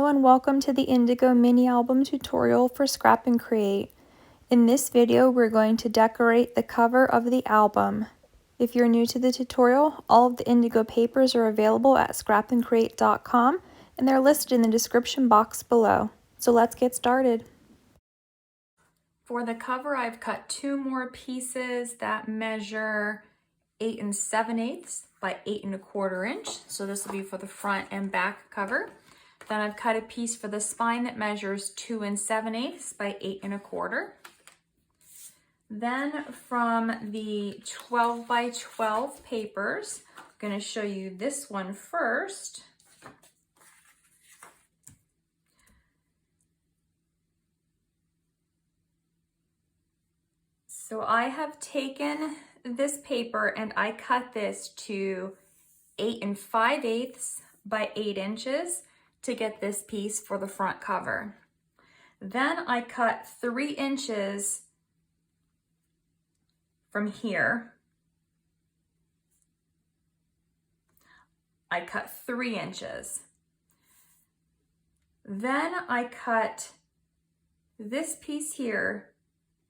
and welcome to the Indigo mini album tutorial for ScrapNCreate. In this video, we're going to decorate the cover of the album. If you're new to the tutorial, all of the Indigo papers are available at ScrapNCreate.com and they're listed in the description box below. So let's get started. For the cover, I've cut two more pieces that measure 8 7/8 by 8 1/4 inch. So this will be for the front and back cover. Then I've cut a piece for the spine that measures 2 7/8 by 8 1/4. Then from the 12 by 12 papers, I'm going to show you this one first. So I have taken this paper and I cut this to 8 5/8 by 8 inches to get this piece for the front cover. Then I cut 3 inches from here. I cut 3 inches. Then I cut this piece here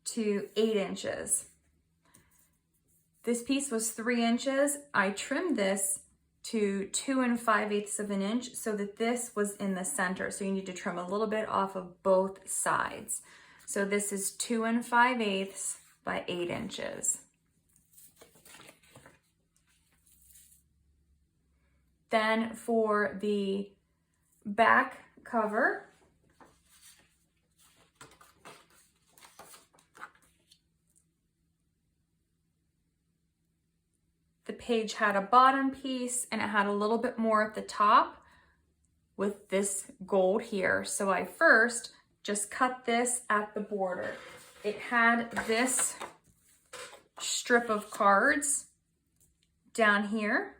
to 8 inches. This piece was 3 inches. I trimmed this to 2 5/8 of an inch so that this was in the center. So you need to trim a little bit off of both sides. So this is 2 5/8 by 8 inches. Then for the back cover, the page had a bottom piece and it had a little bit more at the top with this gold here. So I first just cut this at the border. It had this strip of cards down here.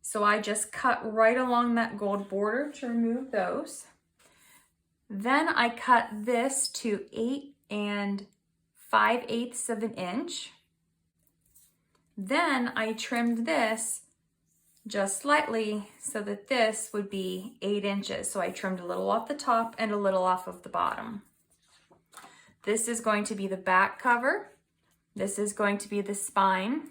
So I just cut right along that gold border to remove those. Then I cut this to 8 5/8 of an inch. Then I trimmed this just slightly so that this would be 8 inches. So I trimmed a little off the top and a little off of the bottom. This is going to be the back cover. This is going to be the spine.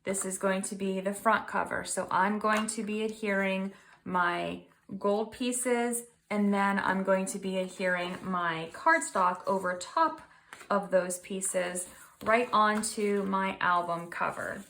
This is going to be the front cover. So I'm going to be adhering my gold pieces and then I'm going to be adhering my cardstock over top of those pieces right onto my album cover.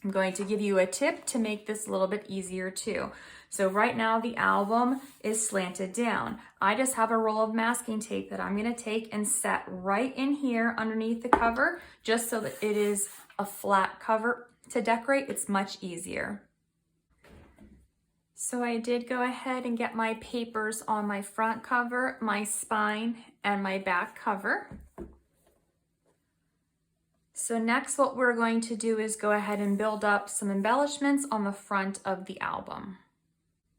I'm going to give you a tip to make this a little bit easier too. So right now the album is slanted down. I just have a roll of masking tape that I'm going to take and set right in here underneath the cover just so that it is a flat cover to decorate. It's much easier. So I did go ahead and get my papers on my front cover, my spine, and my back cover. So next what we're going to do is go ahead and build up some embellishments on the front of the album.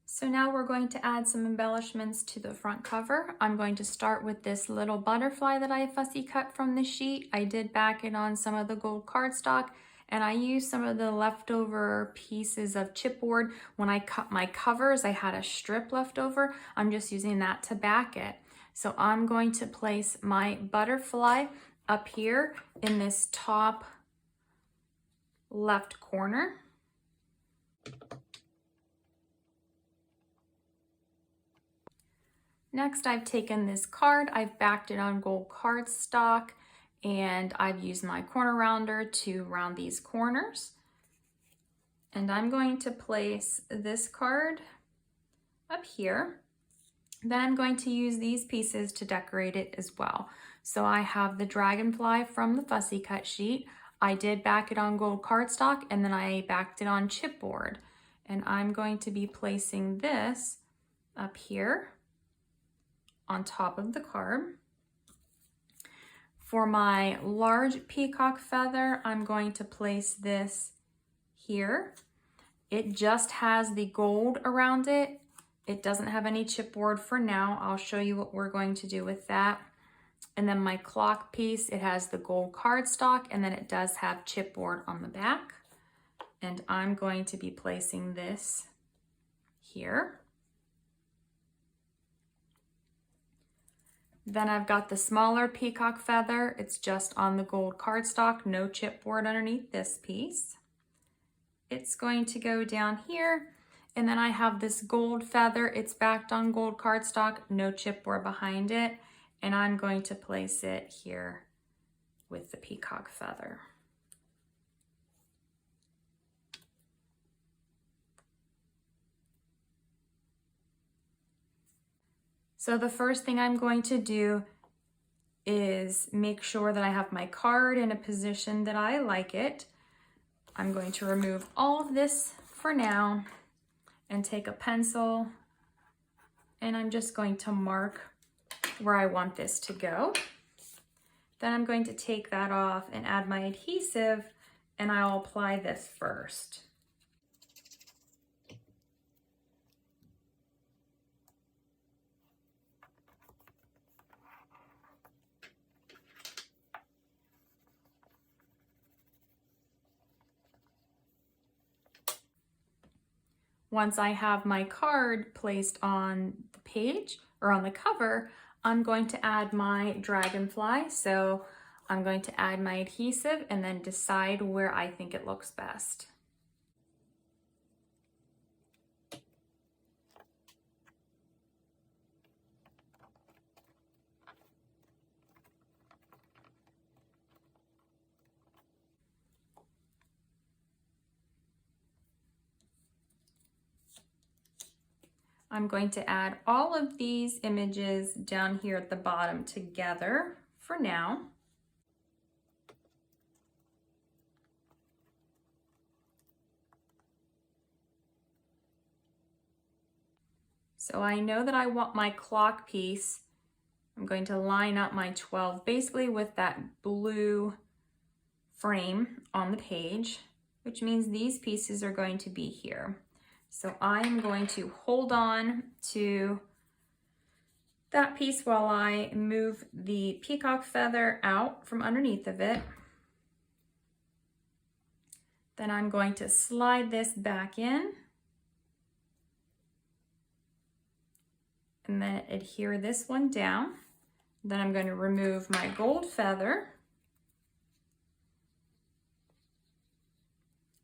So now we're going to add some embellishments to the front cover. I'm going to start with this little butterfly that I fussy cut from the sheet. I did back it on some of the gold cardstock and I used some of the leftover pieces of chipboard. When I cut my covers, I had a strip left over. I'm just using that to back it. So I'm going to place my butterfly up here in this top left corner. Next, I've taken this card, I've backed it on gold cardstock, and I've used my corner rounder to round these corners. And I'm going to place this card up here. Then I'm going to use these pieces to decorate it as well. So I have the dragonfly from the fussy cut sheet. I did back it on gold cardstock and then I backed it on chipboard. And I'm going to be placing this up here on top of the card. For my large peacock feather, I'm going to place this here. It just has the gold around it. It doesn't have any chipboard for now. I'll show you what we're going to do with that. And then my clock piece, it has the gold cardstock and then it does have chipboard on the back. And I'm going to be placing this here. Then I've got the smaller peacock feather. It's just on the gold cardstock, no chipboard underneath this piece. It's going to go down here. And then I have this gold feather. It's backed on gold cardstock, no chipboard behind it. And I'm going to place it here with the peacock feather. So the first thing I'm going to do is make sure that I have my card in a position that I like it. I'm going to remove all of this for now and take a pencil, and I'm just going to mark where I want this to go. Then I'm going to take that off and add my adhesive, and I'll apply this first. Once I have my card placed on the page or on the cover, I'm going to add my dragonfly. So I'm going to add my adhesive and then decide where I think it looks best. I'm going to add all of these images down here at the bottom together for now. So I know that I want my clock piece. I'm going to line up my 12 basically with that blue frame on the page, which means these pieces are going to be here. So I'm going to hold on to that piece while I move the peacock feather out from underneath of it. Then I'm going to slide this back in and then adhere this one down. Then I'm going to remove my gold feather,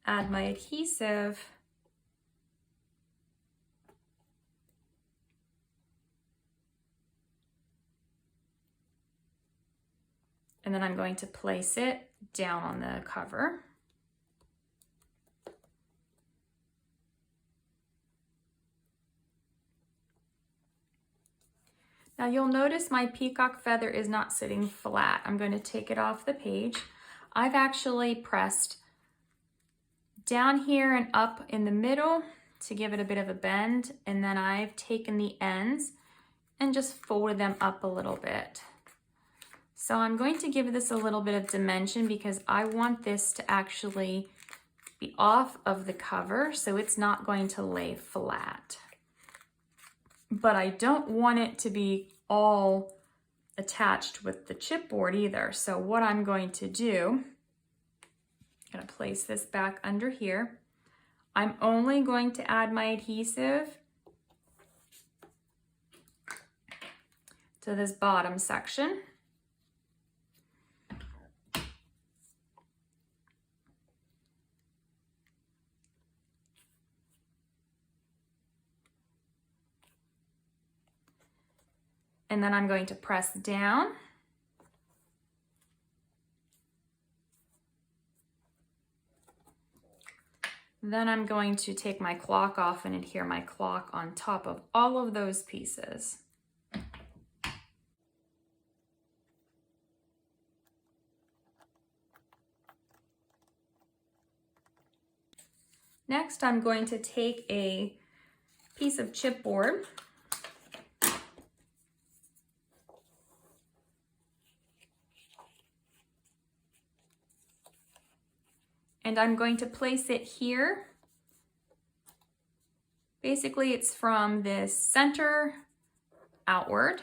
add my adhesive, and then I'm going to place it down on the cover. Now you'll notice my peacock feather is not sitting flat. I'm going to take it off the page. I've actually pressed down here and up in the middle to give it a bit of a bend, and then I've taken the ends and just folded them up a little bit. So I'm going to give this a little bit of dimension because I want this to actually be off of the cover, so it's not going to lay flat. But I don't want it to be all attached with the chipboard either. So what I'm going to do, I'm going to place this back under here. I'm only going to add my adhesive to this bottom section. And then I'm going to press down. Then I'm going to take my clock off and adhere my clock on top of all of those pieces. Next, I'm going to take a piece of chipboard and I'm going to place it here. Basically, it's from this center outward.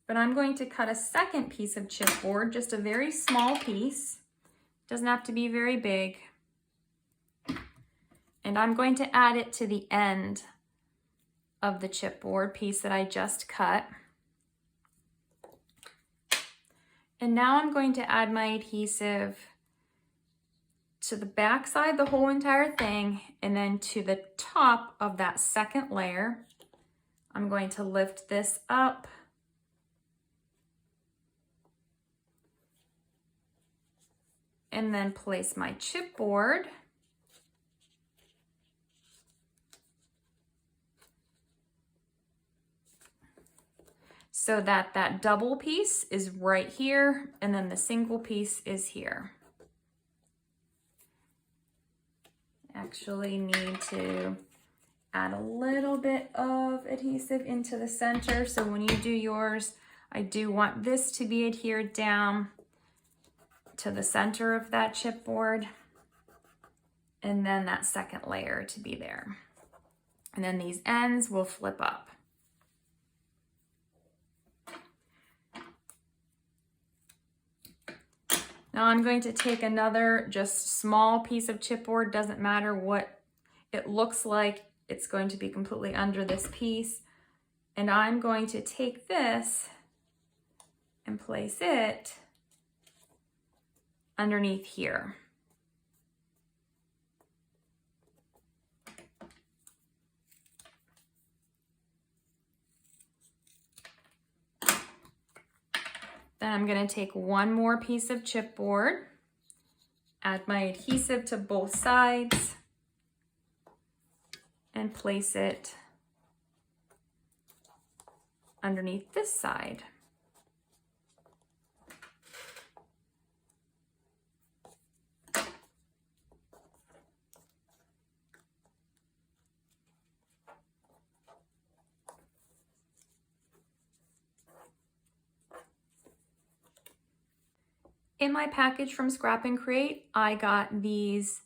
But I'm going to cut a second piece of chipboard, just a very small piece. Doesn't have to be very big. And I'm going to add it to the end of the chipboard piece that I just cut. And now I'm going to add my adhesive to the back side, the whole entire thing, and then to the top of that second layer. I'm going to lift this up and then place my chipboard. So that that double piece is right here and then the single piece is here. Actually need to add a little bit of adhesive into the center. So when you do yours, I do want this to be adhered down to the center of that chipboard, and then that second layer to be there. And then these ends will flip up. Now I'm going to take another just small piece of chipboard, doesn't matter what it looks like, it's going to be completely under this piece. And I'm going to take this and place it underneath here. Then I'm going to take one more piece of chipboard, add my adhesive to both sides, and place it underneath this side. In my package from ScrapNCreate, I got these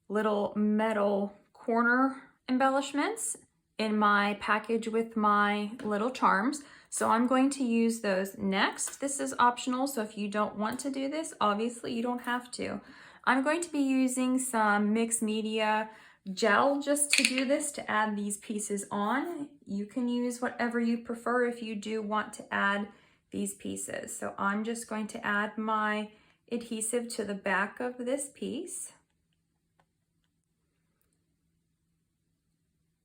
little metal corner embellishments in my package with my little charms. So I'm going to use those next. This is optional, so if you don't want to do this, obviously you don't have to. I'm going to be using some mixed media gel just to do this, to add these pieces on. You can use whatever you prefer if you do want to add these pieces. So I'm just going to add my adhesive to the back of this piece.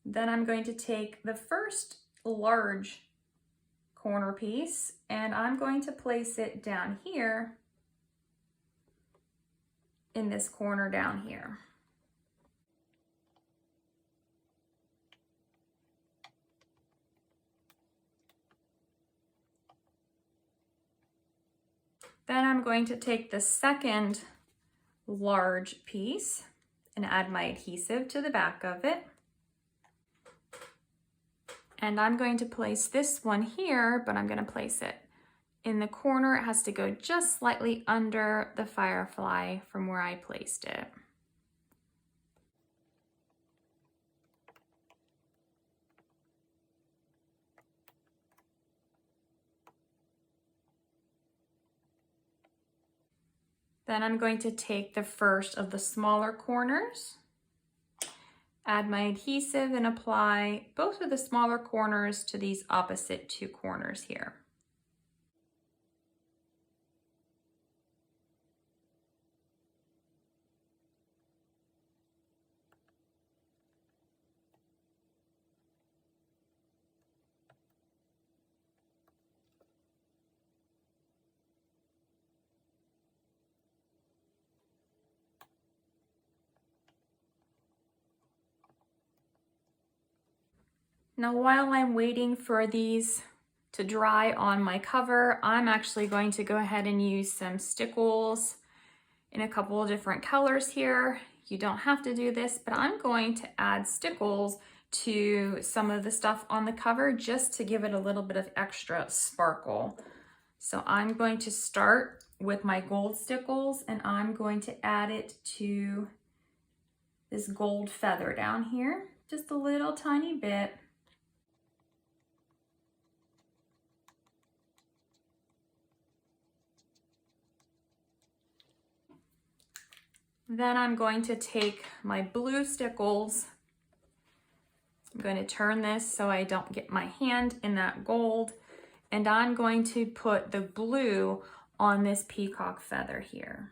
Then I'm going to take the first large corner piece and I'm going to place it down here in this corner down here. Then I'm going to take the second large piece and add my adhesive to the back of it. And I'm going to place this one here, but I'm going to place it in the corner. It has to go just slightly under the firefly from where I placed it. Then I'm going to take the first of the smaller corners, add my adhesive and apply both of the smaller corners to these opposite two corners here. Now, while I'm waiting for these to dry on my cover, I'm actually going to go ahead and use some stickles in a couple of different colors here. You don't have to do this, but I'm going to add stickles to some of the stuff on the cover just to give it a little bit of extra sparkle. So I'm going to start with my gold stickles and I'm going to add it to this gold feather down here, just a little tiny bit. Then I'm going to take my blue stickles I'm going to turn this so I don't get my hand in that gold, and I'm going to put the blue on this peacock feather here.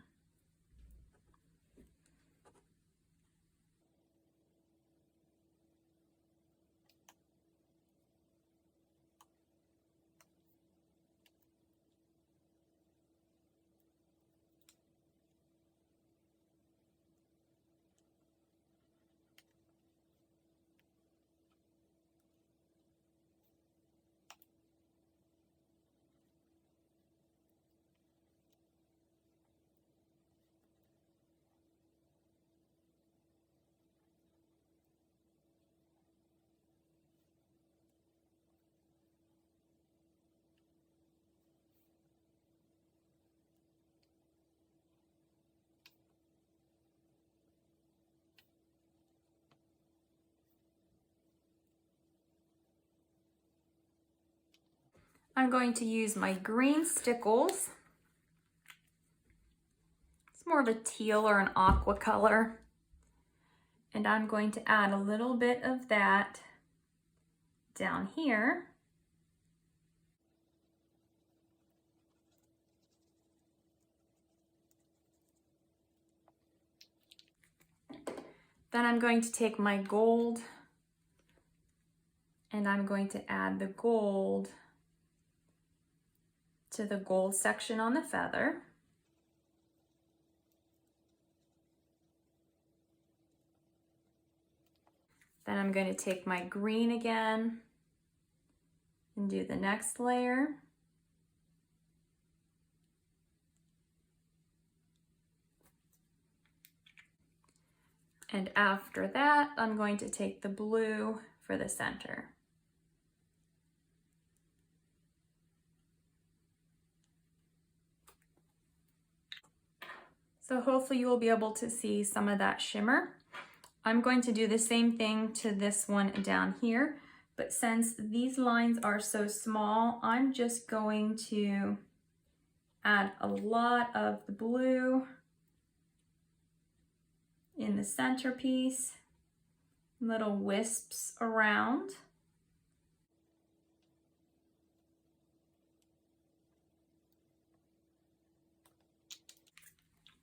I'm going to use my green stickles. It's more of a teal or an aqua color. And I'm going to add a little bit of that down here. Then I'm going to take my gold and I'm going to add the gold to the gold section on the feather. Then I'm going to take my green again and do the next layer. And after that, I'm going to take the blue for the center. So hopefully you will be able to see some of that shimmer. I'm going to do the same thing to this one down here, but since these lines are so small, I'm just going to add a lot of the blue in the centerpiece, little wisps around.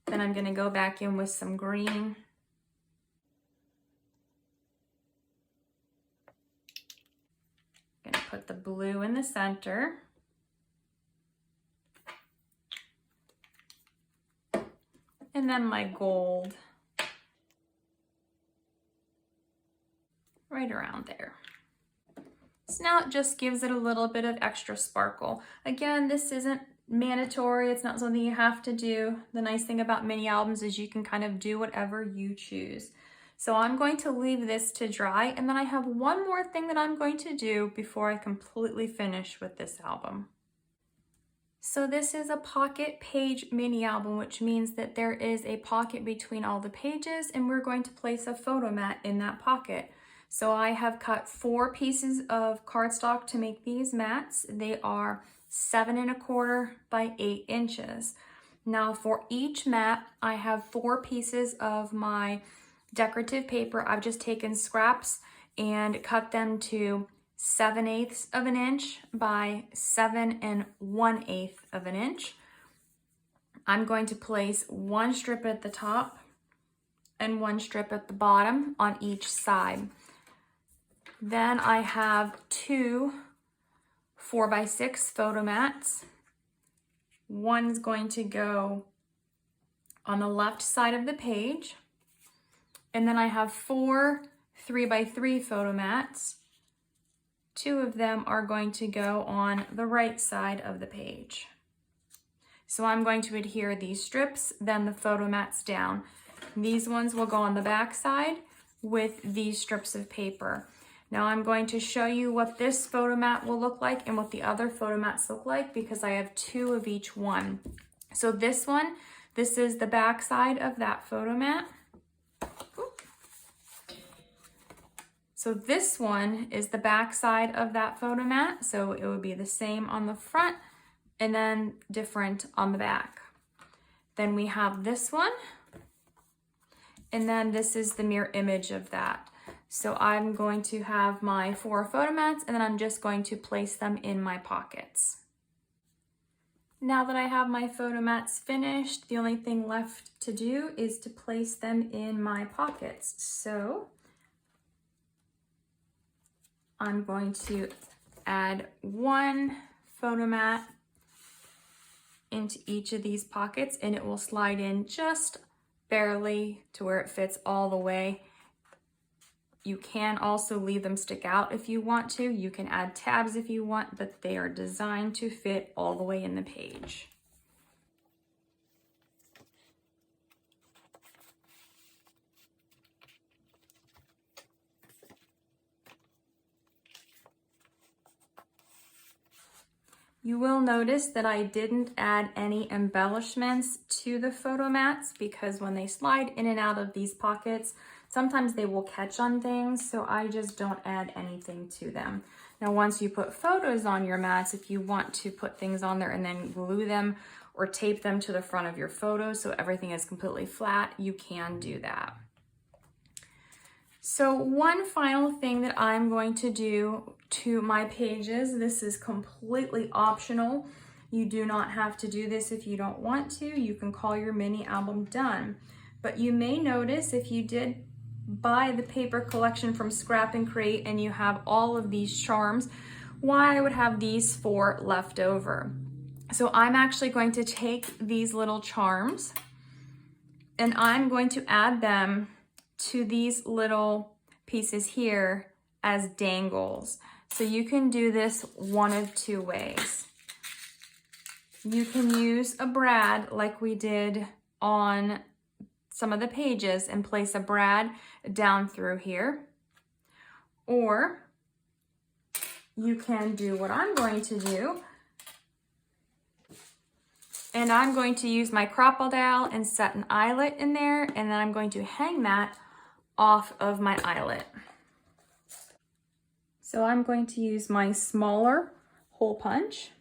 Then I'm going to go back in with some green. I'm going to put the blue in the center. And then my gold right around there. So now it just gives it a little bit of extra sparkle. Again, this isn't mandatory. It's not something you have to do. The nice thing about mini albums is you can kind of do whatever you choose. So I'm going to leave this to dry, and then I have one more thing that I'm going to do before I completely finish with this album. So this is a pocket page mini album, which means that there is a pocket between all the pages, and we're going to place a photo mat in that pocket. So I have cut 4 pieces of cardstock to make these mats. They are 7 1/4 by 8 inches. Now for each mat, I have 4 pieces of my decorative paper. I've just taken scraps and cut them to 7/8 of an inch by 7 1/8 of an inch. I'm going to place 1 strip at the top and 1 strip at the bottom on each side. Then I have 2 4x6 photo mats. One's going to go on the left side of the page. And then I have 4 3x3 photo mats. 2 of them are going to go on the right side of the page. So I'm going to adhere these strips, then the photo mats down. These ones will go on the back side with these strips of paper. Now I'm going to show you what this photo mat will look like and what the other photo mats look like, because I have 2 of each one. So this one, this is the back side of that photo mat. So this one is the back side of that photo mat. So it would be the same on the front and then different on the back. Then we have this one. And then this is the mirror image of that. So I'm going to have my 4 photo mats, and then I'm just going to place them in my pockets. Now that I have my photo mats finished, the only thing left to do is to place them in my pockets. So I'm going to add 1 photo mat into each of these pockets, and it will slide in just barely to where it fits all the way. You can also leave them stick out if you want to. You can add tabs if you want, but they are designed to fit all the way in the page. You will notice that I didn't add any embellishments to the photo mats because when they slide in and out of these pockets, sometimes they will catch on things, so I just don't add anything to them. Now, once you put photos on your mats, if you want to put things on there and then glue them or tape them to the front of your photos so everything is completely flat, you can do that. So one final thing that I'm going to do to my pages, this is completely optional. You do not have to do this if you don't want to. You can call your mini album done. But you may notice if you did buy the paper collection from ScrapNCreate and you have all of these charms, why I would have these 4 left over. So I'm actually going to take these little charms and I'm going to add them to these little pieces here as dangles. So you can do this one of 2 ways. You can use a brad like we did on some of the pages and place a brad down through here. Or you can do what I'm going to do. And I'm going to use my crocodile and set an eyelet in there, and then I'm going to hang that off of my eyelet. So I'm going to use my smaller hole punch,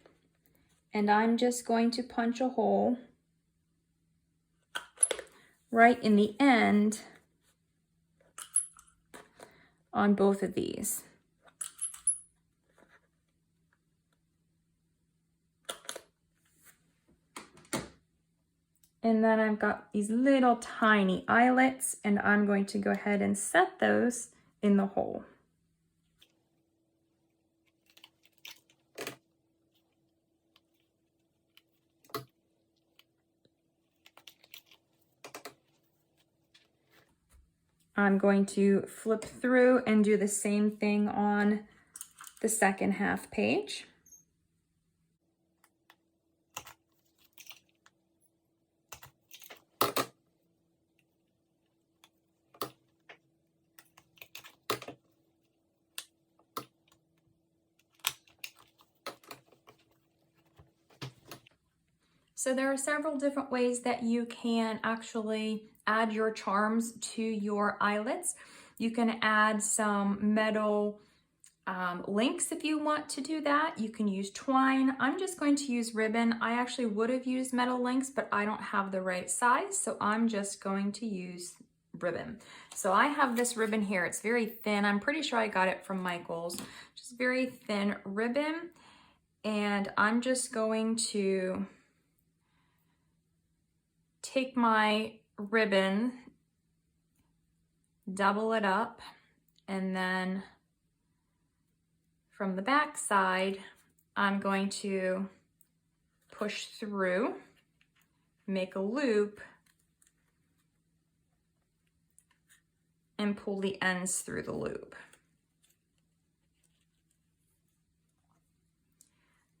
and I'm just going to punch a hole right in the end on both of these. And then I've got these little tiny eyelets, and I'm going to go ahead and set those in the hole. I'm going to flip through and do the same thing on the second half page. So there are several different ways that you can actually add your charms to your eyelets. You can add some metal links if you want to do that. You can use twine. I'm just going to use ribbon. I actually would have used metal links, but I don't have the right size, so I'm just going to use ribbon. So I have this ribbon here. It's very thin. I'm pretty sure I got it from Michael's. Just very thin ribbon. And I'm just going to take my ribbon, double it up, and then from the back side, I'm going to push through, make a loop, and pull the ends through the loop.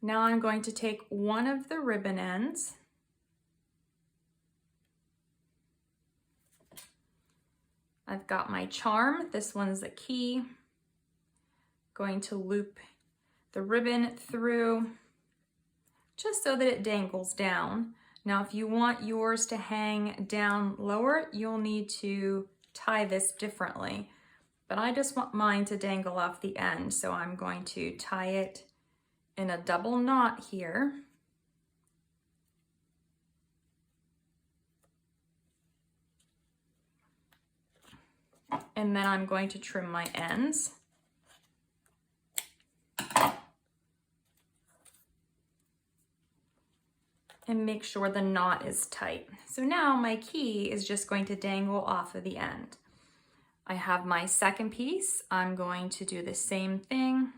Now I'm going to take one of the ribbon ends, I've got my charm, this one's a key, going to loop the ribbon through just so that it dangles down. Now if you want yours to hang down lower, you'll need to tie this differently, but I just want mine to dangle off the end, so I'm going to tie it in a double knot here. And then I'm going to trim my ends. And make sure the knot is tight. So now my key is just going to dangle off of the end. I have my second piece. I'm going to do the same thing.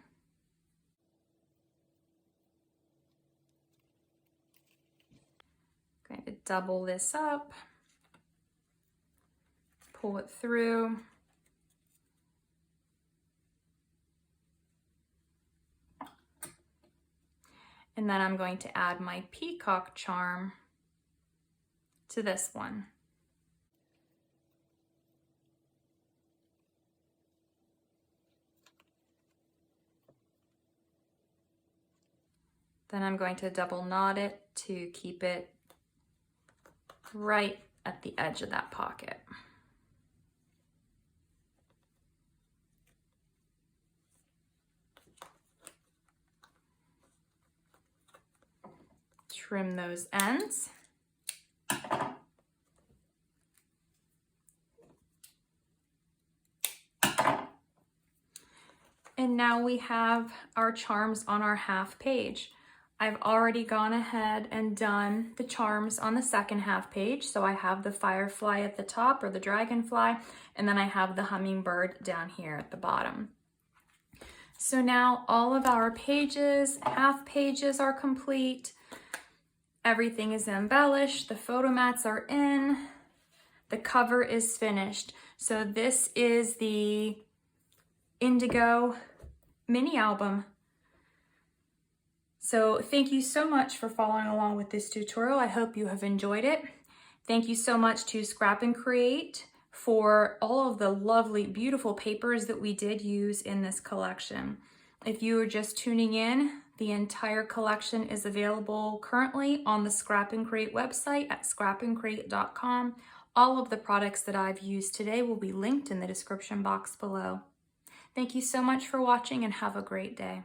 Going to double this up, pull it through. And then I'm going to add my peacock charm to this one. Then I'm going to double knot it to keep it right at the edge of that pocket. Trim those ends. And now we have our charms on our half page. I've already gone ahead and done the charms on the second half page. So I have the firefly at the top, or the dragonfly, and then I have the hummingbird down here at the bottom. So now all of our pages, half pages, are complete. Everything is embellished. The photo mats are in. The cover is finished. So this is the Indigo mini album. So thank you so much for following along with this tutorial. I hope you have enjoyed it. Thank you so much to ScrapNCreate for all of the lovely, beautiful papers that we did use in this collection. If you are just tuning in, the entire collection is available currently on the ScrapNCreate website at scrapncreate.com. All of the products that I've used today will be linked in the description box below. Thank you so much for watching and have a great day.